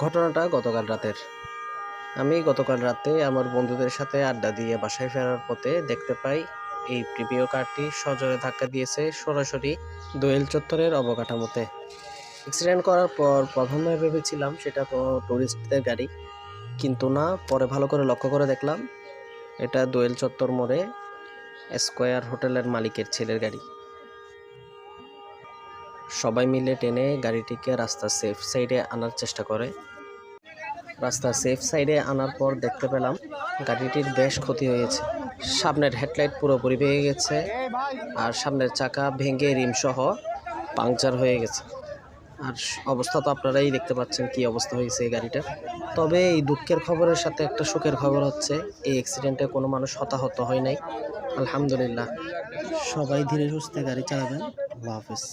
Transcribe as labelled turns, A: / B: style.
A: ঘটনাটা গতকাল রাতের। আমি গতকাল রাতে আমার বন্ধুদের সাথে আড্ডা দিয়ে বাসায় ফেরার পথে দেখতে পাই এই প্রিমিয় কারটি সজোরে ধাক্কা দিয়েছে সরাসরি দোয়েল চত্বরের অবকাঠামোতে। অ্যাক্সিডেন্ট করার পর প্রথমে ভেবেছিলাম সেটা কোনো টুরিস্টদের গাড়ি, কিন্তু না, পরে ভালো করে লক্ষ্য করে দেখলাম এটা দোয়েল চত্বর মোড়ে স্কয়ার হোটেলের মালিকের ছেলের গাড়ি। সবাই মিলে টেনে গাড়িটিকে রাস্তার সেফ সাইডে আনার চেষ্টা করে। রাস্তার সেফ সাইডে আনার পর দেখতে পেলাম গাড়িটির বেশ ক্ষতি হয়েছে। সামনের হেডলাইট পুরোপুরি ভেঙে গেছে, আর সামনের চাকা ভেঙে রিমসহ পাংচার হয়ে গেছে। আর অবস্থা তো আপনারাই দেখতে পাচ্ছেন কি অবস্থা হয়েছে এই গাড়িটার। তবে এই দুঃখের খবরের সাথে একটা সুখের খবর হচ্ছে এই অ্যাক্সিডেন্টে কোনো মানুষ হতাহত হয় নাই, আলহামদুলিল্লাহ। সবাই ধীরে সুস্থে গাড়ি চালাবেন। আল্লাহ হাফেজ।